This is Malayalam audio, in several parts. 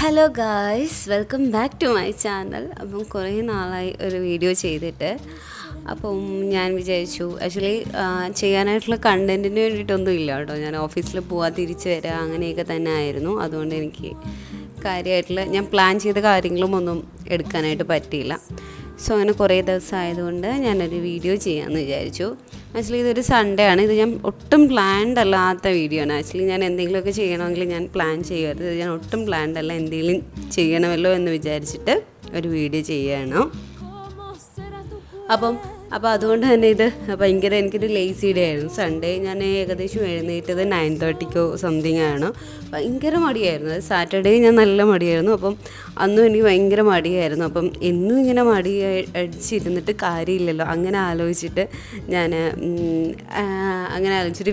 Hello guys, welcome back to my channel. അപ്പം കുറേ നാളായി ഒരു വീഡിയോ ചെയ്തിട്ട്. അപ്പം ഞാൻ വിചാരിച്ചു ആക്ച്വലി ചെയ്യാനായിട്ടുള്ള കണ്ടൻറ്റിന് വേണ്ടിയിട്ടൊന്നും ഇല്ല കേട്ടോ. ഞാൻ ഓഫീസിൽ പോവാ തിരിച്ച് വരിക അങ്ങനെയൊക്കെ തന്നെ ആയിരുന്നു. അതുകൊണ്ട് എനിക്ക് കാര്യമായിട്ടുള്ള ഞാൻ പ്ലാൻ ചെയ്ത കാര്യങ്ങളും ഒന്നും എടുക്കാനായിട്ട് പറ്റിയില്ല. സോ അങ്ങനെ കുറേ ദിവസം ആയതുകൊണ്ട് ഞാനൊരു വീഡിയോ ചെയ്യാമെന്ന് വിചാരിച്ചു. ആക്ച്വലി ഇതൊരു സൺഡേ ആണ്. ഇത് ഞാൻ ഒട്ടും പ്ലാൻഡ് അല്ലാത്ത വീഡിയോ ആണ്. ആക്ച്വലി ഞാൻ എന്തെങ്കിലുമൊക്കെ ചെയ്യണമെങ്കിൽ ഞാൻ പ്ലാൻ ചെയ്യുമായിരുന്നു. ഇത് ഞാൻ ഒട്ടും പ്ലാൻഡ് അല്ല, എന്തെങ്കിലും ചെയ്യണമല്ലോ എന്ന് വിചാരിച്ചിട്ട് ഒരു വീഡിയോ ചെയ്യുകയാണ്. അപ്പം അതുകൊണ്ട് തന്നെ ഇത് ഭയങ്കര എനിക്കൊരു ലേസി ഡേ ആയിരുന്നു. സൺഡേ ഞാൻ ഏകദേശം എഴുന്നേറ്റത് 9:30 സംതിങ് ആണ്. ഭയങ്കര മടിയായിരുന്നു. അത് സാറ്റർഡേ ഞാൻ നല്ല മടിയായിരുന്നു. അപ്പം അന്നും എനിക്ക് ഭയങ്കര മടിയായിരുന്നു. അപ്പം എന്നും ഇങ്ങനെ മടി അടിച്ചിരുന്നിട്ട് കാര്യമില്ലല്ലോ. അങ്ങനെ ആലോചിച്ചിട്ട് ഞാൻ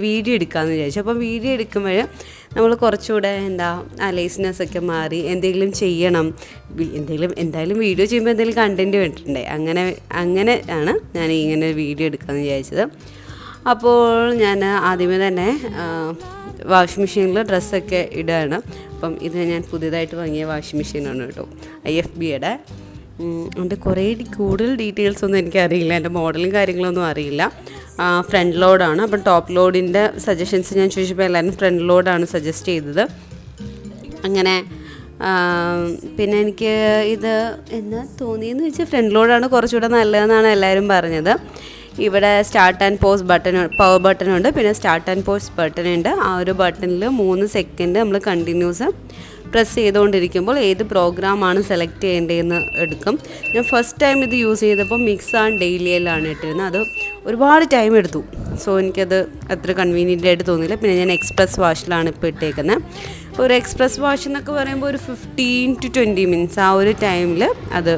വീഡിയോ എടുക്കാമെന്ന് വിചാരിച്ചു. അപ്പം വീഡിയോ എടുക്കുമ്പോൾ നമ്മൾ കുറച്ചുകൂടെ ആ ലേസിനെസ്സൊക്കെ മാറി എന്തെങ്കിലും ചെയ്യണം, എന്തായാലും വീഡിയോ ചെയ്യുമ്പോൾ എന്തെങ്കിലും കണ്ടൻറ്റ് വേണ്ടിയിട്ടുണ്ടേ. അങ്ങനെ ആണ് ഞാൻ ഇങ്ങനെ വീഡിയോ എടുക്കാമെന്ന് വിചാരിച്ചത്. അപ്പോൾ ഞാൻ ആദ്യമേ തന്നെ വാഷിംഗ് മെഷീനിൽ ഡ്രസ്സൊക്കെ ഇടുകയാണ്. അപ്പം ഇത് ഞാൻ പുതിയതായിട്ട് വാങ്ങിയ വാഷിംഗ് മെഷീനാണ് കേട്ടോ, IFBയുടെ. അതിൻ്റെ കൂടുതൽ ഡീറ്റെയിൽസ് ഒന്നും എനിക്കറിയില്ല, എൻ്റെ മോഡലും കാര്യങ്ങളൊന്നും അറിയില്ല. ഫ്രണ്ട് ലോഡാണ്. അപ്പം ടോപ്പ് ലോഡിൻ്റെ സജഷൻസ് ഞാൻ ചോദിച്ചപ്പോൾ എല്ലാവരും ഫ്രണ്ട് ലോഡാണ് സജസ്റ്റ് ചെയ്തത്. അങ്ങനെ പിന്നെ എനിക്ക് ഇത് എന്നാ തോന്നിയെന്ന് വെച്ചാൽ ഫ്രണ്ട് ലോഡാണ് കുറച്ചുകൂടെ നല്ലതെന്നാണ് എല്ലാവരും പറഞ്ഞത്. ഇവിടെ സ്റ്റാർട്ട് ആൻഡ് പോസ് പവർ ബട്ടണുണ്ട്, പിന്നെ സ്റ്റാർട്ട് ആൻഡ് പോസ് ബട്ടണുണ്ട്. ആ ഒരു ബട്ടണിൽ 3 സെക്കൻഡ് നമ്മൾ കണ്ടിന്യൂസ് പ്രസ് ചെയ്തുകൊണ്ടിരിക്കുമ്പോൾ ഏത് പ്രോഗ്രാമാണ് സെലക്ട് ചെയ്യേണ്ടതെന്ന് എടുക്കും. ഞാൻ ഫസ്റ്റ് ടൈം ഇത് യൂസ് ചെയ്തപ്പോൾ മിക്സ് ആൻഡ് ഡെയിലിയിലാണ് ഇട്ടിരുന്നത്. അത് ഒരുപാട് ടൈം എടുത്തു. സോ എനിക്കത് അത്ര കൺവീനിയൻ്റ് ആയിട്ട് തോന്നിയില്ല. പിന്നെ ഞാൻ എക്സ്പ്രസ് വാഷിലാണ് ഇപ്പോൾ ഇട്ടേക്കുന്നത്. ഒരു എക്സ്പ്രസ് വാഷ് എന്നൊക്കെ പറയുമ്പോൾ ഒരു 15 to 20 മിനിറ്റ്സ് ആ ഒരു ടൈമിൽ അത്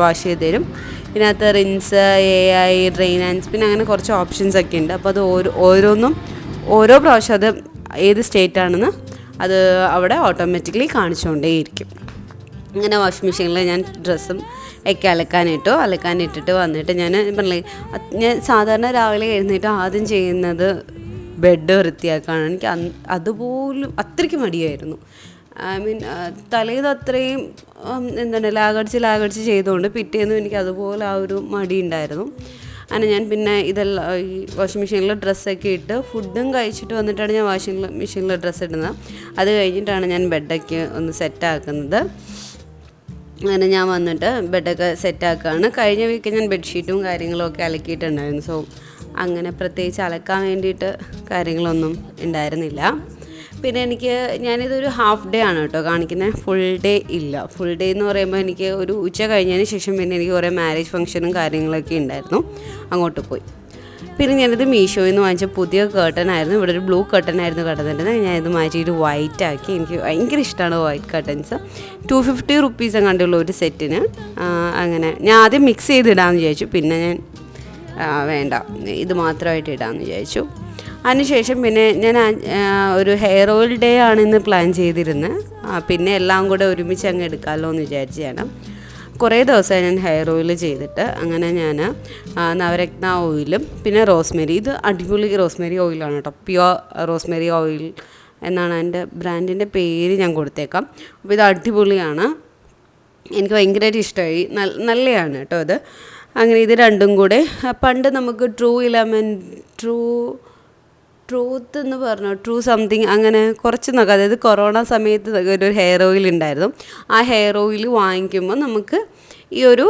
വാഷ് ചെയ്ത് തരും. ഇതിനകത്ത് rinse, AI, drain and spin അങ്ങനെ കുറച്ച് ഓപ്ഷൻസ് ഒക്കെ ഉണ്ട്. അപ്പോൾ അത് ഓരോ പ്രാവശ്യം അത് ഏത് സ്റ്റേറ്റാണെന്ന് അത് അവിടെ ഓട്ടോമാറ്റിക്കലി കാണിച്ചുകൊണ്ടേയിരിക്കും. അങ്ങനെ വാഷിംഗ് മെഷീനിൽ ഞാൻ ഡ്രസ്സും ഒക്കെ അലക്കാനിട്ടിട്ട് വന്നിട്ട് ഞാൻ സാധാരണ രാവിലെ എഴുന്നേറ്റ് ആദ്യം ചെയ്യുന്നത് ബെഡ് വൃത്തിയാക്കാണ്. എനിക്ക് അതുപോലും അത്രയ്ക്ക് മടിയായിരുന്നു. തലേന്ന് അത്രയും ലാഗടിച്ച് ചെയ്തുകൊണ്ട് പിറ്റേന്നും എനിക്ക് അതുപോലെ ആ ഒരു മടി ഉണ്ടായിരുന്നു. അങ്ങനെ ഞാൻ പിന്നെ ഇതെല്ലാം ഈ വാഷിംഗ് മെഷീനിൽ ഡ്രസ്സൊക്കെ ഇട്ട് ഫുഡും കഴിച്ചിട്ട് വന്നിട്ടാണ് ഞാൻ വാഷിംഗ് മെഷീനിൽ ഡ്രസ്സ് ഇടുന്നത്. അത് കഴിഞ്ഞിട്ടാണ് ഞാൻ ബെഡൊക്കെ ഒന്ന് സെറ്റാക്കുന്നത്. അങ്ങനെ ഞാൻ വന്നിട്ട് ബെഡൊക്കെ സെറ്റാക്കുകയാണ്. കഴിഞ്ഞ വീക്ക് ഞാൻ ബെഡ്ഷീറ്റും കാര്യങ്ങളൊക്കെ അലക്കിയിട്ടുണ്ടായിരുന്നു. സോ അങ്ങനെ പ്രത്യേകിച്ച് അലക്കാൻ വേണ്ടിയിട്ട് കാര്യങ്ങളൊന്നും ഉണ്ടായിരുന്നില്ല. പിന്നെ ഞാനിതൊരു ഹാഫ് ഡേ ആണ് കേട്ടോ കാണിക്കുന്നത്, ഫുൾ ഡേ ഇല്ല. ഫുൾ ഡേ എന്ന് പറയുമ്പോൾ എനിക്ക് ഒരു ഉച്ച കഴിഞ്ഞതിന് ശേഷം പിന്നെ എനിക്ക് കുറേ മാരേജ് ഫംഗ്ഷനും കാര്യങ്ങളൊക്കെ ഉണ്ടായിരുന്നു, അങ്ങോട്ട് പോയി. പിന്നെ ഞാനിത് മീഷോയിൽ നിന്ന് വാങ്ങിച്ച പുതിയ കർട്ടനായിരുന്നു. ഇവിടെ ഒരു ബ്ലൂ കർട്ടനായിരുന്നു കിടന്നിട്ടുള്ളത്. ഞാനിത് മാറ്റിയിട്ട് വൈറ്റ് ആക്കി. എനിക്ക് ഭയങ്കര ഇഷ്ടമാണ് വൈറ്റ് കർട്ടൻസ്. 250 റുപ്പീസ് കണ്ടുള്ള ഒരു സെറ്റിന്. അങ്ങനെ ഞാൻ ആദ്യം മിക്സ് ചെയ്തിടാമെന്ന് വിചാരിച്ചു. പിന്നെ ഞാൻ വേണ്ട, ഇത് മാത്രമായിട്ട് ഇടാമെന്ന് വിചാരിച്ചു. അതിനുശേഷം പിന്നെ ഞാൻ ഒരു ഹെയർ ഓയിൽ ഡേ ആണെന്ന് പ്ലാൻ ചെയ്തിരുന്നത്. പിന്നെ എല്ലാം കൂടെ ഒരുമിച്ച് അങ്ങ് എടുക്കാമല്ലോ എന്ന് വിചാരിച്ചാണ്. കുറേ ദിവസമായി ഞാൻ ഹെയർ ഓയിൽ ചെയ്തിട്ട്. അങ്ങനെ ഞാൻ നവരത്ന ഓയിലും പിന്നെ റോസ്മെരി, ഇത് അടിപൊളി റോസ്മെരി ഓയിലാണ് കേട്ടോ, പ്യുവർ റോസ്മെരി ഓയിൽ എന്നാണ് എൻ്റെ ബ്രാൻഡിൻ്റെ പേര്, ഞാൻ കൊടുത്തേക്കാം. അപ്പോൾ ഇത് അടിപൊളിയാണ്, എനിക്ക് ഭയങ്കരമായിട്ട് ഇഷ്ടമായി. നല്ലതാണ് കേട്ടോ ഇത്. അങ്ങനെ ഇത് രണ്ടും കൂടെ പണ്ട് നമുക്ക് ട്രൂത്ത് എന്ന് പറഞ്ഞു, ട്രൂ സംതിങ് അങ്ങനെ കുറച്ച് നോക്കാം. അതായത് കൊറോണ സമയത്ത് ഒരു ഹെയർ ഓയിൽ ഉണ്ടായിരുന്നു. ആ ഹെയർ ഓയിൽ വാങ്ങിക്കുമ്പോൾ നമുക്ക് ഈ ഒരു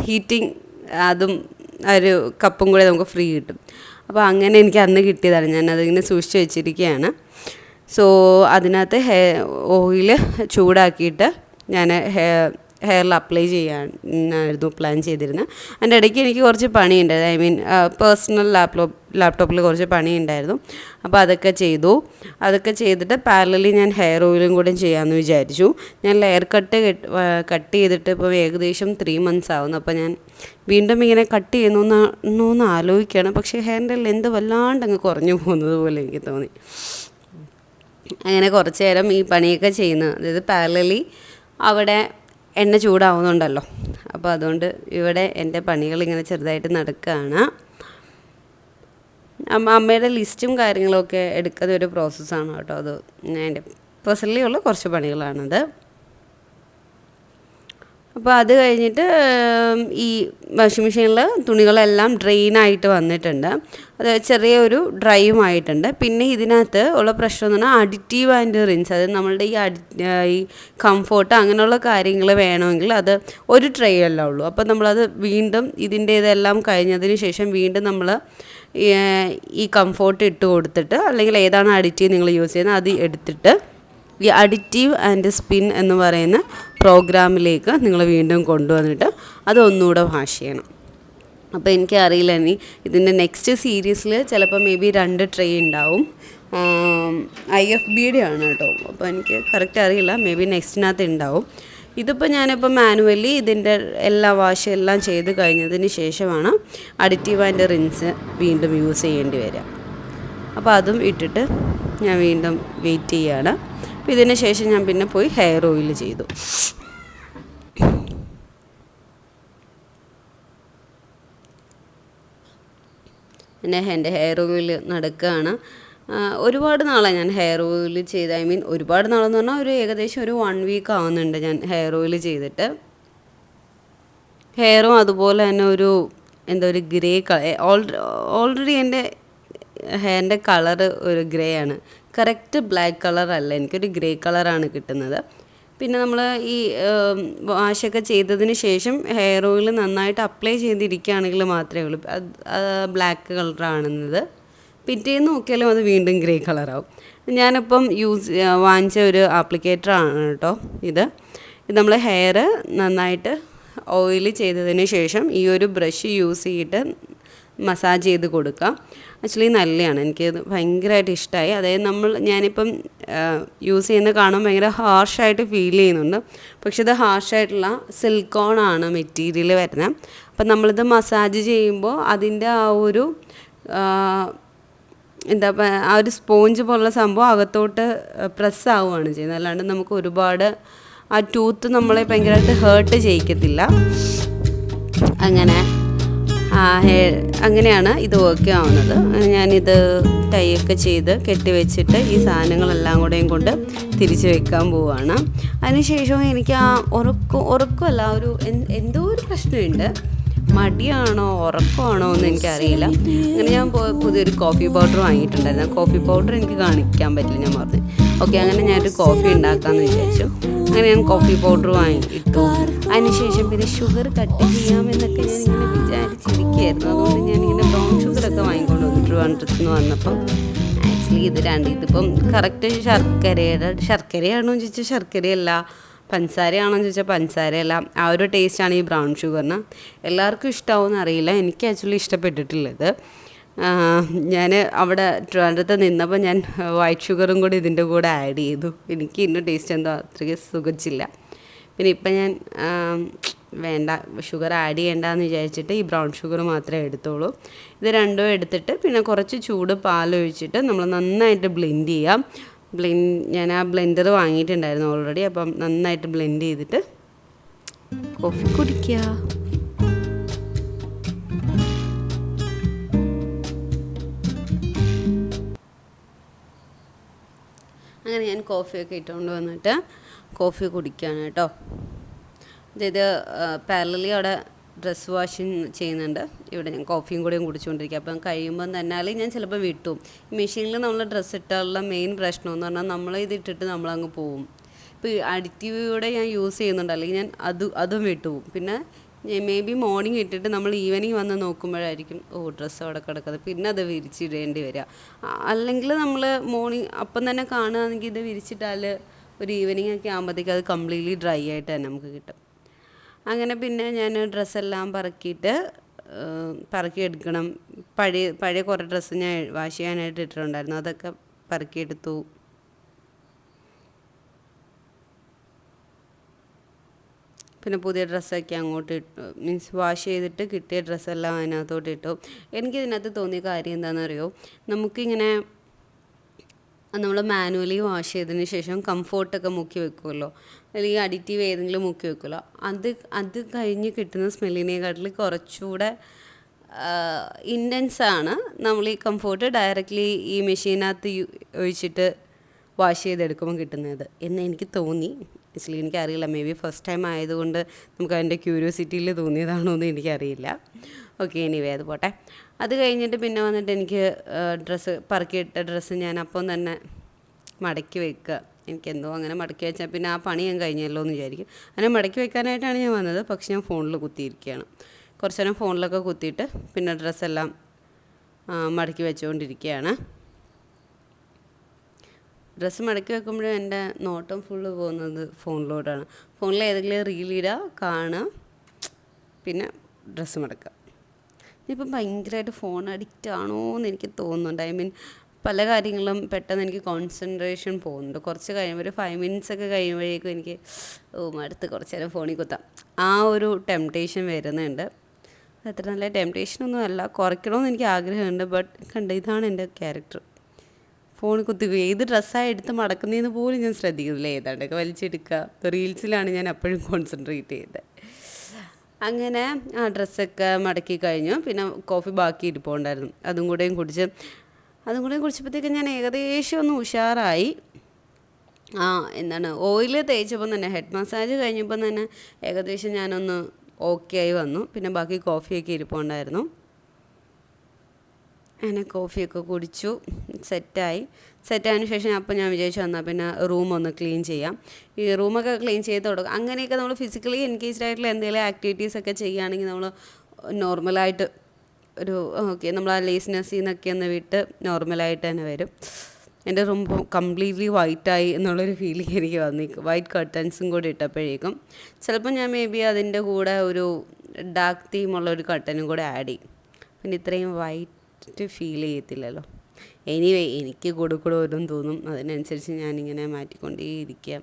ഹീറ്റിംഗ് അതും ഒരു കപ്പും കൂടെ നമുക്ക് ഫ്രീ കിട്ടും. അപ്പോൾ അങ്ങനെ എനിക്ക് അന്ന് കിട്ടിയതാണ്. ഞാനതിങ്ങനെ സൂക്ഷിച്ച് വെച്ചിരിക്കുകയാണ്. സോ അതിനകത്ത് ഓയിൽ ചൂടാക്കിയിട്ട് ഞാൻ ഹെയറിൽ അപ്ലൈ ചെയ്യാനായിരുന്നു പ്ലാൻ ചെയ്തിരുന്നത്. അതിൻ്റെ ഇടയ്ക്ക് എനിക്ക് കുറച്ച് പണിയുണ്ടായിരുന്നു. പേഴ്സണൽ ലാപ്ടോപ്പിൽ കുറച്ച് പണിയുണ്ടായിരുന്നു. അപ്പോൾ അതൊക്കെ ചെയ്തിട്ട് പാരലലി ഞാൻ ഹെയർ ഓയിലും കൂടെ ചെയ്യാമെന്ന് വിചാരിച്ചു. ഞാൻ ലെയർ കട്ട് ചെയ്തിട്ട് ഇപ്പോൾ ഏകദേശം 3 months ആവുന്നു. അപ്പോൾ ഞാൻ വീണ്ടും ഇങ്ങനെ കട്ട് ചെയ്യുന്നു ആലോചിക്കുകയാണ്. പക്ഷേ ഹെയറിൻ്റെ ലെന്ത് വല്ലാണ്ട് അങ്ങ് കുറഞ്ഞു പോകുന്നത് പോലെ എനിക്ക് തോന്നി. അങ്ങനെ കുറച്ച് നേരം ഈ പണിയൊക്കെ ചെയ്യുന്നത്, അതായത് പാരലലി അവിടെ എണ്ണ ചൂടാവുന്നുണ്ടല്ലോ. അപ്പോൾ അതുകൊണ്ട് ഇവിടെ എൻ്റെ പണികളിങ്ങനെ ചെറുതായിട്ട് നടക്കുകയാണ്. അമ്മയുടെ ലിസ്റ്റും കാര്യങ്ങളൊക്കെ എടുക്കുന്ന ഒരു പ്രോസസ്സാണ് കേട്ടോ അത്. എൻ്റെ പേഴ്സണലി ഉള്ള കുറച്ച് പണികളാണത്. അപ്പോൾ അത് കഴിഞ്ഞിട്ട് ഈ വാഷിംഗ് മെഷീനിൽ തുണികളെല്ലാം ഡ്രെയിനായിട്ട് വന്നിട്ടുണ്ട്. അത് ചെറിയൊരു ഡ്രൈയും ആയിട്ടുണ്ട്. പിന്നെ ഇതിനകത്ത് ഉള്ള പ്രശ്നം എന്ന് പറഞ്ഞാൽ അഡിറ്റീവ് ആൻഡ് റിൻസ്, അത് നമ്മളുടെ ഈ കംഫോർട്ട് അങ്ങനെയുള്ള കാര്യങ്ങൾ വേണമെങ്കിൽ അത് ഒരു ട്രേ അല്ല ഉള്ളൂ. അപ്പോൾ നമ്മളത് വീണ്ടും ഇതിൻ്റെ ഇതെല്ലാം കഴിഞ്ഞതിന് ശേഷം വീണ്ടും നമ്മൾ ഈ കംഫോർട്ട് ഇട്ട് കൊടുത്തിട്ട്, അല്ലെങ്കിൽ ഏതാണ് അഡിറ്റീവ് നിങ്ങൾ യൂസ് ചെയ്യുന്നത് അത് എടുത്തിട്ട് ഈ അഡിറ്റീവ് ആൻഡ് സ്പിൻ എന്ന് പറയുന്ന പ്രോഗ്രാമിലേക്ക് നിങ്ങൾ വീണ്ടും കൊണ്ടുവന്നിട്ട് അതൊന്നുകൂടെ വാഷ് ചെയ്യണം. അപ്പോൾ എനിക്കറിയില്ല ഇനി ഇതിൻ്റെ നെക്സ്റ്റ് സീരീസിൽ ചിലപ്പോൾ മേ ബി 2 ട്രേ ഉണ്ടാവും. IFBയുടെ ആണ് കേട്ടോ. അപ്പോൾ എനിക്ക് കറക്റ്റ് അറിയില്ല, മേ ബി നെക്സ്റ്റിനകത്ത് ഉണ്ടാവും. ഇതിപ്പോൾ ഞാനിപ്പോൾ മാനുവലി ഇതിൻ്റെ എല്ലാ വാഷ് എല്ലാം ചെയ്ത് കഴിഞ്ഞതിന് ശേഷമാണ് അഡിറ്റീവ് ആൻഡ് റിൻസ് വീണ്ടും യൂസ് ചെയ്യേണ്ടി വരിക. അപ്പോൾ അതും ഇട്ടിട്ട് ഞാൻ വീണ്ടും വെയിറ്റ് ചെയ്യുകയാണ്. അപ്പോൾ ഇതിന് ശേഷം ഞാൻ പിന്നെ പോയി ഹെയർ ഓയിൽ ചെയ്തു. പിന്നെ എൻ്റെ ഹെയർ ഓയിൽ നടക്കുകയാണ്. ഒരുപാട് നാളായി ഞാൻ ഹെയർ ഓയിൽ ചെയ്ത്, ഐ മീൻ ഒരുപാട് നാളെന്ന് പറഞ്ഞാൽ ഏകദേശം ഒരു 1 വീക്ക് ആവുന്നുണ്ട് ഞാൻ ഹെയർ ഓയിൽ ചെയ്തിട്ട്. ഹെയറും അതുപോലെ തന്നെ ഒരു ഗ്രേ കളർ, ഓൾറെഡി എൻ്റെ ഹെയറിൻ്റെ കളറ് ഒരു ഗ്രേ ആണ്, കറക്റ്റ് ബ്ലാക്ക് കളറല്ല, എനിക്കൊരു ഗ്രേ കളറാണ് കിട്ടുന്നത്. പിന്നെ നമ്മൾ ഈ വാഷൊക്കെ ചെയ്തതിന് ശേഷം ഹെയർ ഓയിൽ നന്നായിട്ട് അപ്ലൈ ചെയ്തിരിക്കുകയാണെങ്കിൽ മാത്രമേ ഉള്ളൂ അത് ബ്ലാക്ക് കളറാണുന്നത്. പിറ്റേന്ന് നോക്കിയാലും അത് വീണ്ടും ഗ്രേ കളറാവും. ഞാനിപ്പം വാങ്ങിച്ച ഒരു ആപ്ലിക്കേറ്ററാണ് കേട്ടോ ഇത് നമ്മൾ ഹെയർ നന്നായിട്ട് ഓയിൽ ചെയ്തതിന് ശേഷം ഈ ഒരു ബ്രഷ് യൂസ് ചെയ്തിട്ട് മസാജ് ചെയ്ത് കൊടുക്കാം. ആക്ച്വലി നല്ലതാണ്, എനിക്കത് ഭയങ്കരമായിട്ട് ഇഷ്ടമായി. അതായത് ഞാനിപ്പം യൂസ് ചെയ്യുന്ന കാണുമ്പോൾ ഭയങ്കര ഹാർഷായിട്ട് ഫീൽ ചെയ്യുന്നുണ്ട്. പക്ഷെ ഇത് ഹാർഷായിട്ടുള്ള സിലിക്കോണാണ് മെറ്റീരിയൽ വരുന്നത്. അപ്പം നമ്മളിത് മസാജ് ചെയ്യുമ്പോൾ അതിൻ്റെ ആ ഒരു ആ ഒരു സ്പോഞ്ച് പോലുള്ള സംഭവം അകത്തോട്ട് പ്രസ് ആവുകയാണ് ചെയ്യുന്നത്. അല്ലാണ്ട് നമുക്ക് ഒരുപാട് ആ ടൂത്ത് നമ്മളെ ഭയങ്കരമായിട്ട് ഹേർട്ട് ചെയ്യിക്കത്തില്ല. അങ്ങനെയാണ് ഇത് വർക്ക് ആവുന്നത്. ഞാനിത് ടൈയൊക്കെ ചെയ്ത് കെട്ടിവെച്ചിട്ട് ഈ സാധനങ്ങളെല്ലാം കൂടെയും കൊണ്ട് തിരിച്ച് വെക്കാൻ പോവുകയാണ്. അതിനുശേഷം എനിക്ക് ആ ഉറക്കമല്ല, എന്തോ ഒരു പ്രശ്നമുണ്ട്. മടിയാണോ ഉറക്കമാണോ എന്ന് എനിക്കറിയില്ല. അങ്ങനെ ഞാൻ പുതിയൊരു കോഫി പൗഡർ വാങ്ങിയിട്ടുണ്ടായിരുന്നു. ആ കോഫി പൗഡർ എനിക്ക് കാണിക്കാൻ പറ്റില്ല, ഞാൻ പറഞ്ഞു. ഓക്കെ, അങ്ങനെ ഞാനൊരു കോഫി ഉണ്ടാക്കാമെന്ന് വിചാരിച്ചു. അങ്ങനെ ഞാൻ കോഫി പൗഡർ വാങ്ങിയിട്ടു. അതിനുശേഷം പിന്നെ ഷുഗർ കട്ട് ചെയ്യാമെന്നൊക്കെ ഞാനിങ്ങനെ വിചാരിച്ചിരിക്കുകയായിരുന്നു. അതുകൊണ്ട് ഞാനിങ്ങനെ ബ്രൗൺ ഷുഗറൊക്കെ വാങ്ങിക്കൊണ്ട് വന്നു ട്രിവാൻഡ്രത്ത് നിന്ന് വന്നപ്പം. ആക്ച്വലി ഇതിപ്പം കറക്റ്റ് ശർക്കരയാണോ എന്ന് ചോദിച്ചാൽ ശർക്കരയല്ല, പഞ്ചസാരയാണോ എന്ന് ചോദിച്ചാൽ പഞ്ചസാരയല്ല. ആ ഒരു ടേസ്റ്റാണ് ഈ ബ്രൗൺ ഷുഗറിന്. എല്ലാവർക്കും ഇഷ്ടമാവുമെന്ന് അറിയില്ല, എനിക്ക് ആക്ച്വലി ഇഷ്ടപ്പെട്ടിട്ടില്ലത്. ഞാൻ അവിടെ ട്രിവാൻഡ്രത്ത് നിന്നപ്പോൾ ഞാൻ വൈറ്റ് ഷുഗറും കൂടി ഇതിൻ്റെ കൂടെ ആഡ് ചെയ്തു. എനിക്ക് ഇതിൻ്റെ ടേസ്റ്റ് എന്തോ അത്രയ്ക്ക് സുഖിച്ചില്ല. പിന്നെ ഇപ്പം ഞാൻ വേണ്ട, ഷുഗർ ആഡ് ചെയ്യേണ്ടെന്ന് വിചാരിച്ചിട്ട് ഈ ബ്രൗൺ ഷുഗർ മാത്രമേ എടുത്തോളൂ. ഇത് രണ്ടും എടുത്തിട്ട് പിന്നെ കുറച്ച് ചൂട് പാലൊഴിച്ചിട്ട് നമ്മൾ നന്നായിട്ട് ബ്ലെൻഡ് ചെയ്യാം. ഞാൻ ആ ബ്ലെൻഡർ വാങ്ങിയിട്ടുണ്ടായിരുന്നു ഓൾറെഡി. അപ്പം നന്നായിട്ട് ബ്ലെൻഡ് ചെയ്തിട്ട് കോഫി കുടിക്കുക. അങ്ങനെ ഞാൻ കോഫിയൊക്കെ ഇട്ടുകൊണ്ട് വന്നിട്ട് കോഫി കുടിക്കുകയാണ് കേട്ടോ. ഇത് പാരലലി അവിടെ ഡ്രസ്സ് വാഷിങ് ചെയ്യുന്നുണ്ട്, ഇവിടെ ഞാൻ കോഫിയും കൂടെയും കുടിച്ചുകൊണ്ടിരിക്കുക. അപ്പം കഴിയുമ്പം തന്നെ അല്ലെങ്കിൽ ഞാൻ ചിലപ്പോൾ വിട്ടും. മെഷീനിൽ നമ്മൾ ഡ്രസ്സ് ഇട്ടാലുള്ള മെയിൻ പ്രശ്നം എന്ന് പറഞ്ഞാൽ നമ്മൾ ഇതിട്ടിട്ട് നമ്മളങ്ങ് പോവും. ഇപ്പോൾ അഡിറ്റീവൂടെ ഞാൻ യൂസ് ചെയ്യുന്നുണ്ട്, അല്ലെങ്കിൽ ഞാൻ അതും വിട്ടുപോകും. പിന്നെ മേ ബി മോർണിംഗ് ഇട്ടിട്ട് നമ്മൾ ഈവനിങ് വന്ന് നോക്കുമ്പോഴായിരിക്കും ഡ്രസ്സ് അവിടെ കിടക്കുന്നത്, പിന്നെ അത് വിരിച്ചിടേണ്ടി വരിക. അല്ലെങ്കിൽ നമ്മൾ മോർണിംഗ് അപ്പം തന്നെ കാണുകയാണെങ്കിൽ ഇത് വിരിച്ചിട്ടാൽ ഒരു ഈവനിങ് ഒക്കെ ആകുമ്പോഴത്തേക്ക് അത് കംപ്ലീറ്റ്ലി ഡ്രൈ ആയിട്ട് തന്നെ നമുക്ക് കിട്ടും. അങ്ങനെ പിന്നെ ഞാൻ ഡ്രസ്സെല്ലാം പറക്കിയെടുക്കണം. പഴയ കുറേ ഡ്രസ്സ് ഞാൻ വാഷ് ചെയ്യാനായിട്ട് ഇട്ടിട്ടുണ്ടായിരുന്നു, അതൊക്കെ പറക്കിയെടുത്തു. പിന്നെ പുതിയ ഡ്രസ്സൊക്കെ അങ്ങോട്ട് ഇട്ടു, മീൻസ് വാഷ് ചെയ്തിട്ട് കിട്ടിയ ഡ്രസ്സെല്ലാം അതിനകത്തോട്ട് ഇട്ടു. എനിക്കിതിനകത്ത് തോന്നിയ കാര്യം എന്താണെന്നറിയോ, നമുക്കിങ്ങനെ നമ്മൾ മാനുവലി വാഷ് ചെയ്തതിന് ശേഷം കംഫോർട്ടൊക്കെ മുക്കി വെക്കുമല്ലോ, അല്ലെങ്കിൽ അഡിറ്റീവ് ഏതെങ്കിലും മുക്കി വെക്കുമല്ലോ, അത് കഴിഞ്ഞ് കിട്ടുന്ന സ്മെല്ലിനെക്കാട്ടിൽ കുറച്ചുകൂടെ ഇൻറ്റൻസാണ് നമ്മൾ ഈ കംഫോർട്ട് ഡയറക്റ്റ്ലി ഈ മെഷീനകത്ത് ഒഴിച്ചിട്ട് വാഷ് ചെയ്തെടുക്കുമ്പോൾ കിട്ടുന്നത് എന്ന് എനിക്ക് തോന്നി. ആക്ച്വലി എനിക്കറിയില്ല, മേ ബി ഫസ്റ്റ് ടൈം ആയതുകൊണ്ട് നമുക്ക് അതിൻ്റെ ക്യൂരിയോസിറ്റിയിൽ തോന്നിയതാണോ എന്ന് എനിക്കറിയില്ല. ഓക്കെ, എനിവേ അത് പോട്ടെ. അത് കഴിഞ്ഞിട്ട് പിന്നെ വന്നിട്ട് എനിക്ക് ഡ്രസ്സ് പറക്കിയിട്ട ഡ്രസ്സ് ഞാൻ അപ്പം തന്നെ മടക്കി വെക്കുക. എനിക്കെന്തോ അങ്ങനെ മടക്കി വെച്ചാൽ പിന്നെ ആ പണി ഞാൻ കഴിഞ്ഞല്ലോ എന്ന് വിചാരിക്കും. അങ്ങനെ മടക്കി വെക്കാനായിട്ടാണ് ഞാൻ വന്നത്. പക്ഷെ ഞാൻ ഫോണിൽ കുത്തിയിരിക്കുകയാണ്. കുറച്ച് നേരം ഫോണിലൊക്കെ കുത്തിയിട്ട് പിന്നെ ഡ്രസ്സെല്ലാം മടക്കി വെച്ചുകൊണ്ടിരിക്കുകയാണ്. ഡ്രസ്സ് മടക്കി വെക്കുമ്പോഴും എൻ്റെ നോട്ടം ഫുള്ള് പോകുന്നത് ഫോണിലോട്ടാണ്. ഫോണിൽ ഏതെങ്കിലും റീലിടുക, കാണുക, പിന്നെ ഡ്രസ്സ് മടക്കുക. ഇപ്പം ഭയങ്കരമായിട്ട് ഫോൺ അഡിക്റ്റ് ആണോ എന്ന് എനിക്ക് തോന്നുന്നുണ്ട്. ഐ മീൻ പല കാര്യങ്ങളും പെട്ടെന്ന് എനിക്ക് കോൺസെൻട്രേഷൻ പോകുന്നുണ്ട്. കുറച്ച് കഴിയുമ്പോൾ ഒരു 5 minutes ഒക്കെ കഴിയുമ്പോഴേക്കും എനിക്ക് അടുത്ത് കുറച്ച് നേരം ഫോണിൽ കുത്താം, ആ ഒരു ടെംപ്ടേഷൻ വരുന്നുണ്ട്. അത്ര നല്ല ടെംപ്ടേഷനൊന്നും അല്ല, കുറയ്ക്കണമെന്ന് എനിക്ക് ആഗ്രഹമുണ്ട്. ബട്ട് ഇതാണ് എൻ്റെ ക്യാരക്ടർ. ഫോണിൽ കുത്തിക്കുക. ഏത് ഡ്രസ്സാണ് എടുത്ത് മടക്കുന്നതെന്ന് പോലും ഞാൻ ശ്രദ്ധിക്കുന്നില്ല. ഏതാണ്ടൊക്കെ വലിച്ചെടുക്കുക. റീൽസിലാണ് ഞാൻ അപ്പോഴും കോൺസെൻട്രേറ്റ് ചെയ്തത്. അങ്ങനെ ആ ഡ്രസ്സൊക്കെ മടക്കി കഴിഞ്ഞു. പിന്നെ കോഫി ബാക്കി ഇരിപ്പുണ്ടായിരുന്നു, അതും കൂടെയും കുടിച്ചപ്പോഴത്തേക്ക് ഞാൻ ഏകദേശം ഒന്ന് ഉഷാറായി. ഓയിൽ തേച്ചപ്പം തന്നെ, ഹെഡ് മസാജ് കഴിഞ്ഞപ്പം തന്നെ ഏകദേശം ഞാനൊന്ന് ഓക്കെ ആയി വന്നു. പിന്നെ ബാക്കി കോഫിയൊക്കെ ഇരിപ്പുണ്ടായിരുന്നു. അങ്ങനെ കോഫിയൊക്കെ കുടിച്ചു, സെറ്റായതിനു ശേഷം അപ്പോൾ ഞാൻ വിചാരിച്ചു വന്നാൽ പിന്നെ റൂമൊന്ന് ക്ലീൻ ചെയ്യാം. ഈ റൂമൊക്കെ ക്ലീൻ ചെയ്ത് തുടങ്ങും. അങ്ങനെയൊക്കെ നമ്മൾ ഫിസിക്കലി എൻഗേജ്ഡ് ആയിട്ടുള്ള എന്തെങ്കിലും ആക്ടിവിറ്റീസൊക്കെ ചെയ്യുകയാണെങ്കിൽ നമ്മൾ നോർമലായിട്ട് ഒരു ഓക്കെ, നമ്മൾ ആ ലേസിനെസ്സിൽ നിന്നൊക്കെ ഒന്ന് വിട്ട് നോർമലായിട്ട് തന്നെ വരും. എൻ്റെ റൂം കംപ്ലീറ്റ്ലി വൈറ്റായി എന്നുള്ളൊരു ഫീലിംഗ് എനിക്ക് വന്നിരിക്കും. വൈറ്റ് കർട്ടൻസും കൂടി ഇട്ടപ്പോഴേക്കും ചിലപ്പോൾ ഞാൻ മേ ബി അതിൻ്റെ കൂടെ ഒരു ഡാർക്ക് തീമുള്ളൊരു കർട്ടനും കൂടെ ആഡ് ചെയ്യും. പിന്നെ ഇത്രയും വൈറ്റ് ഫീൽ ചെയ്യത്തില്ലല്ലോ. എനിവേ എനിക്ക് കൂടെ ഓരോന്നും തോന്നും, അതിനനുസരിച്ച് ഞാനിങ്ങനെ മാറ്റിക്കൊണ്ടേയിരിക്കുക.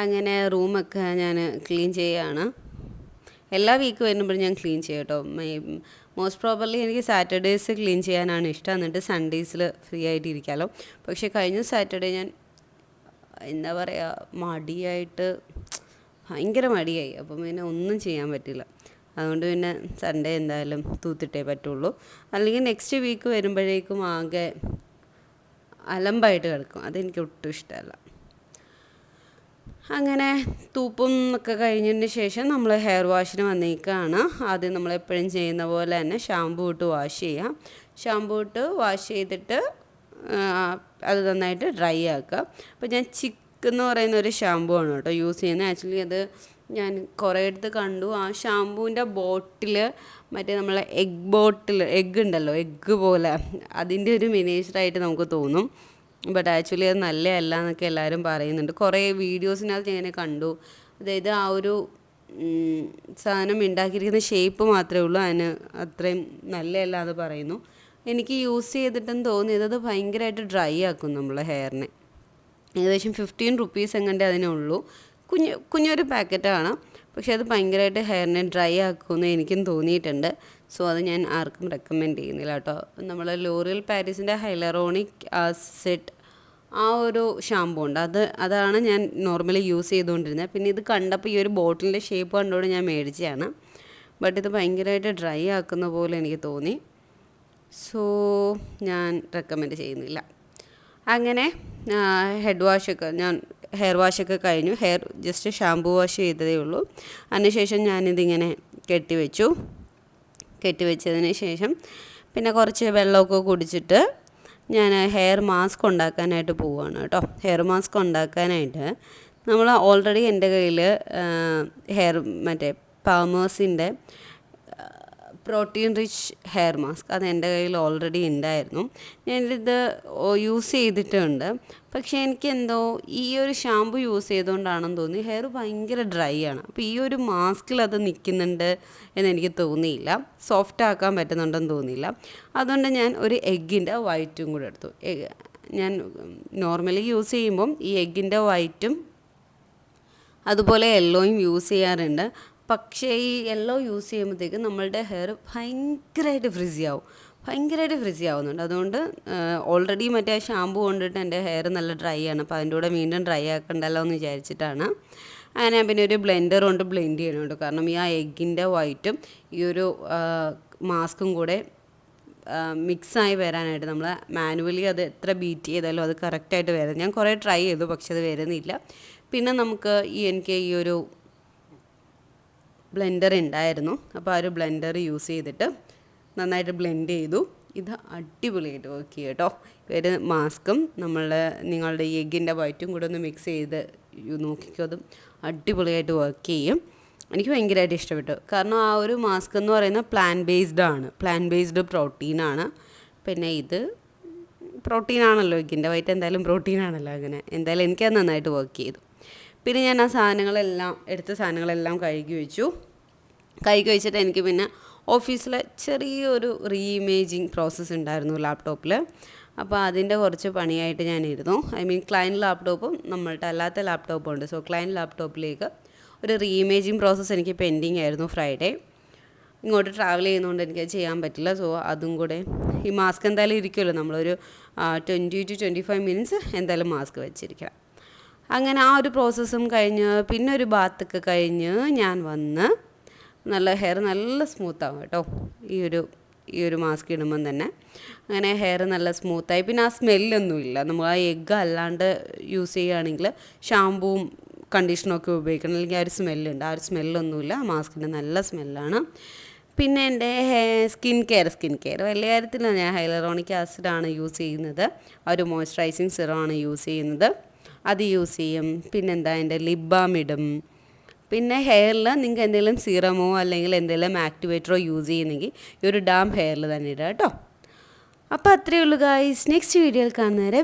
അങ്ങനെ റൂമൊക്കെ ഞാൻ ക്ലീൻ ചെയ്യുകയാണ്. എല്ലാ വീക്ക് വരുമ്പോഴും ഞാൻ ക്ലീൻ ചെയ്യും കേട്ടോ. മോസ്റ്റ് പ്രോബബ്ലി എനിക്ക് സാറ്റർഡേയ്സ് ക്ലീൻ ചെയ്യാനാണ് ഇഷ്ടം, എന്നിട്ട് സൺഡേയ്സിൽ ഫ്രീ ആയിട്ട് ഇരിക്കാമല്ലോ. പക്ഷേ കഴിഞ്ഞ സാറ്റർഡേ ഞാൻ എന്താ പറയുക, മടിയായിട്ട് ഭയങ്കര മടിയായി. അപ്പം പിന്നെ ഒന്നും ചെയ്യാൻ പറ്റില്ല. അതുകൊണ്ട് പിന്നെ സൺഡേ എന്തായാലും തൂത്തിട്ടേ പറ്റുള്ളൂ. അല്ലെങ്കിൽ നെക്സ്റ്റ് വീക്ക് വരുമ്പോഴേക്കും ആകെ അലമ്പായിട്ട് കിടക്കും. അതെനിക്ക് ഒട്ടും ഇഷ്ടമല്ല. അങ്ങനെ തൂപ്പും ഒക്കെ കഴിഞ്ഞതിന് ശേഷം നമ്മൾ ഹെയർ വാഷിന് വന്നേക്കാണ്. ആദ്യം നമ്മളെപ്പോഴും ചെയ്യുന്ന പോലെ തന്നെ ഷാമ്പൂ ഇട്ട് വാഷ് ചെയ്യാം. ഷാമ്പൂ ഇട്ട് വാഷ് ചെയ്തിട്ട് അത് നന്നായിട്ട് ഡ്രൈ ആക്കുക. അപ്പോൾ ഞാൻ ചിക്ക് എന്ന് പറയുന്ന ഒരു ഷാമ്പൂ ആണ് കേട്ടോ യൂസ് ചെയ്യുന്നത്. ആക്ച്വലി അത് ഞാൻ കുറേ അടുത്ത് കണ്ടു. ആ ഷാമ്പൂവിൻ്റെ ബോട്ടിൽ മറ്റേ നമ്മളെ എഗ്ഗ് ഉണ്ടല്ലോ, എഗ്ഗ് പോലെ അതിൻ്റെ ഒരു മിനിയേച്ചറായിട്ട് നമുക്ക് തോന്നും. ബട്ട് ആക്ച്വലി അത് നല്ലതല്ല എന്നൊക്കെ എല്ലാവരും പറയുന്നുണ്ട്. കുറേ വീഡിയോസിനകത്ത് ഞാൻ കണ്ടു. അതായത് ആ ഒരു സാധനം ഉണ്ടാക്കിയിരിക്കുന്ന ഷേപ്പ് മാത്രമേ ഉള്ളൂ, അതിന് അത്രയും നല്ലതല്ല എന്ന് പറയുന്നു. എനിക്ക് യൂസ് ചെയ്തിട്ടെന്ന് തോന്നിയത് അത് ഭയങ്കരമായിട്ട് ഡ്രൈ ആക്കും നമ്മളെ ഹെയറിനെ. ഏകദേശം 15 rupees എങ്ങാണ്ടേ അതിനുള്ളൂ. കുഞ്ഞൊരു പാക്കറ്റാണ്, പക്ഷേ അത് ഭയങ്കരമായിട്ട് ഹെയറിനെ ഡ്രൈ ആക്കുമെന്ന് എനിക്കും തോന്നിയിട്ടുണ്ട്. സോ അത് ഞാൻ ആർക്കും റെക്കമെൻഡ് ചെയ്യുന്നില്ല കേട്ടോ. നമ്മൾ ലോറിയൽ പാരീസിൻ്റെ ഹൈലറോണിക് ആസിഡ് ആ ഒരു ഷാമ്പൂ ഉണ്ട്, അതാണ് ഞാൻ നോർമലി യൂസ് ചെയ്തുകൊണ്ടിരുന്നത്. പിന്നെ ഇത് കണ്ടപ്പോൾ ഈ ഒരു ബോട്ടിലിൻ്റെ ഷേപ്പ് കണ്ടുകൊണ്ട് ഞാൻ മേടിച്ചതാണ്. ബട്ട് ഇത് ഭയങ്കരമായിട്ട് ഡ്രൈ ആക്കുന്ന പോലെ എനിക്ക് തോന്നി. സോ ഞാൻ റെക്കമെൻഡ് ചെയ്യുന്നില്ല. അങ്ങനെ ഹെയർ വാഷൊക്കെ കഴിഞ്ഞു. ഹെയർ ജസ്റ്റ് ഷാമ്പൂ വാഷ് ചെയ്തതേ ഉള്ളൂ. അതിനുശേഷം ഞാനിതിങ്ങനെ കെട്ടിവെച്ചതിന് ശേഷം പിന്നെ കുറച്ച് വെള്ളമൊക്കെ കുടിച്ചിട്ട് ഞാൻ ഹെയർ മാസ്ക് ഉണ്ടാക്കാനായിട്ട് പോവുകയാണ് കേട്ടോ. ഹെയർ മാസ്ക് ഉണ്ടാക്കാനായിട്ട് നമ്മൾ ഓൾറെഡി എൻ്റെ കയ്യിൽ മറ്റേ പാമേഴ്സിൻ്റെ പ്രോട്ടീൻ റിച്ച് ഹെയർ മാസ്ക് അത് എൻ്റെ കയ്യിൽ ഓൾറെഡി ഉണ്ടായിരുന്നു. ഞാനിത് യൂസ് ചെയ്തിട്ടുണ്ട്. പക്ഷേ എനിക്കെന്തോ ഈ ഒരു ഷാമ്പു യൂസ് ചെയ്തുകൊണ്ടാണെന്ന് തോന്നി ഹെയർ ഭയങ്കര ഡ്രൈ ആണ്. അപ്പോൾ ഈ ഒരു മാസ്കിൽ അത് നിൽക്കുന്നുണ്ട് എന്നെനിക്ക് തോന്നിയില്ല, സോഫ്റ്റ് ആക്കാൻ പറ്റുന്നുണ്ടെന്ന് തോന്നിയില്ല. അതുകൊണ്ട് ഞാൻ ഒരു എഗ്ഗിൻ്റെ വൈറ്റും കൂടെ എടുത്തു. ഞാൻ നോർമലി യൂസ് ചെയ്യുമ്പം ഈ എഗ്ഗിൻ്റെ വൈറ്റും അതുപോലെ യെല്ലോയും യൂസ് ചെയ്യാറുണ്ട്. പക്ഷേ ഈ യെല്ലോ യൂസ് ചെയ്യുമ്പോഴത്തേക്കും നമ്മളുടെ ഹെയർ ഭയങ്കരമായിട്ട് ഫ്രിസി ആവുന്നുണ്ട്. അതുകൊണ്ട് ഓൾറെഡി മറ്റേ ഷാമ്പൂ കൊണ്ടിട്ട് എൻ്റെ ഹെയർ നല്ല ഡ്രൈ ആണ്. അപ്പോൾ അതിൻ്റെ കൂടെ വീണ്ടും ഡ്രൈ ആക്കണ്ടല്ലോ എന്ന് വിചാരിച്ചിട്ടാണ്. അങ്ങനെ പിന്നെ ഒരു ബ്ലെൻഡർ കൊണ്ട് ബ്ലെൻഡ് ചെയ്യണുണ്ട്. കാരണം ഈ ആ എഗ്ഗിൻ്റെ വൈറ്റും ഈ ഒരു മാസ്കും കൂടെ മിക്സായി വരാനായിട്ട് നമ്മൾ മാനുവലി അത് എത്ര ബീറ്റ് ചെയ്താലും അത് കറക്റ്റായിട്ട് വരും. ഞാൻ കുറേ ട്രൈ ചെയ്തു, പക്ഷെ അത് വരുന്നില്ല. പിന്നെ നമുക്ക് എനിക്ക് ഈ ഒരു ബ്ലെൻഡർ ഉണ്ടായിരുന്നു. അപ്പോൾ ആ ഒരു ബ്ലെൻഡർ യൂസ് ചെയ്തിട്ട് നന്നായിട്ട് ബ്ലെൻഡ് ചെയ്തു. ഇത് അടിപൊളിയായിട്ട് വർക്ക് ചെയ്യും കേട്ടോ. ഒരു മാസ്കും നിങ്ങളുടെ ഈ എഗ്ഗിൻ്റെ വൈറ്റും കൂടെ ഒന്ന് മിക്സ് ചെയ്ത് നോക്കിക്കോ, അതും അടിപൊളിയായിട്ട് വർക്ക് ചെയ്യും. എനിക്ക് ഭയങ്കരമായിട്ട് ഇഷ്ടപ്പെട്ടു. കാരണം ആ ഒരു മാസ്ക് എന്ന് പറയുന്നത് പ്ലാൻ ബേസ്ഡ് പ്രോട്ടീനാണ്. പിന്നെ ഇത് പ്രോട്ടീനാണല്ലോ, എഗ്ഗിൻ്റെ വൈറ്റ് എന്തായാലും പ്രോട്ടീനാണല്ലോ. അങ്ങനെ എന്തായാലും എനിക്കത് നന്നായിട്ട് വർക്ക് ചെയ്തു. പിന്നെ ഞാൻ ആ എടുത്ത സാധനങ്ങളെല്ലാം കഴുകി വെച്ചിട്ട് എനിക്ക് പിന്നെ ഓഫീസിൽ ചെറിയൊരു റീഇമേജിങ് പ്രോസസ്സ് ഉണ്ടായിരുന്നു ലാപ്ടോപ്പിൽ. അപ്പോൾ അതിൻ്റെ കുറച്ച് പണിയായിട്ട് ഞാനിരുന്നു. ക്ലയൻറ്റ് ലാപ്ടോപ്പും നമ്മളുടെ അല്ലാത്ത ലാപ്ടോപ്പും ഉണ്ട്. സോ ക്ലയൻറ്റ് ലാപ്ടോപ്പിലേക്ക് ഒരു റീഇമേജിങ് പ്രോസസ്സ് എനിക്ക് പെൻഡിങ് ആയിരുന്നു ഫ്രൈഡേ. ഇങ്ങോട്ട് ട്രാവൽ ചെയ്യുന്നതുകൊണ്ട് എനിക്കത് ചെയ്യാൻ പറ്റില്ല. സോ അതും കൂടെ, ഈ മാസ്ക് എന്തായാലും ഇരിക്കുമല്ലോ, നമ്മളൊരു 20 to 25 മിനിറ്റ്സ് എന്തായാലും മാസ്ക് വെച്ചിരിക്കണം. അങ്ങനെ ആ ഒരു പ്രോസസ്സും കഴിഞ്ഞ് പിന്നെ ഒരു ബാത്തൊക്കെ കഴിഞ്ഞ് ഞാൻ വന്ന് ഹെയർ നല്ല സ്മൂത്താവും കേട്ടോ ഈ ഒരു മാസ്ക് ഇടുമ്പം തന്നെ. അങ്ങനെ ഹെയർ നല്ല സ്മൂത്തായി. പിന്നെ ആ സ്മെല്ലൊന്നുമില്ല. നമ്മൾ ആ എഗ്ഗ് അല്ലാണ്ട് യൂസ് ചെയ്യുകയാണെങ്കിൽ ഷാമ്പൂവും കണ്ടീഷണറൊക്കെ ഉപയോഗിക്കണം, അല്ലെങ്കിൽ ആ ഒരു സ്മെല്ലുണ്ട്. ആ ഒരു സ്മെല്ലൊന്നുമില്ല. മാസ്കിൻ്റെ നല്ല സ്മെല്ലാണ്. പിന്നെ എൻ്റെ സ്കിൻ കെയർ വലിയ കാര്യത്തിലാണ്. ഞാൻ ഹൈലറോണിക് ആസിഡാണ് യൂസ് ചെയ്യുന്നത്. ആ ഒരു മോയ്സ്ചറൈസിങ് സിറമാണ് യൂസ് ചെയ്യുന്നത്. അത് യൂസ് ചെയ്യും. പിന്നെന്താ, എൻ്റെ ലിപ് ബാം ഇടും. പിന്നെ ഹെയറിൽ നിങ്ങൾക്ക് എന്തെങ്കിലും സീറമോ അല്ലെങ്കിൽ എന്തെങ്കിലും ആക്ടിവേറ്ററോ യൂസ് ചെയ്യുന്നെങ്കിൽ ഈ ഒരു ഡാം ഹെയറിൽ തന്നെ ഇടുക കേട്ടോ. അപ്പോൾ അത്രയേ ഉള്ളൂ ഗായ്സ്. നെക്സ്റ്റ് വീഡിയോയിൽ കാണുന്നവരെ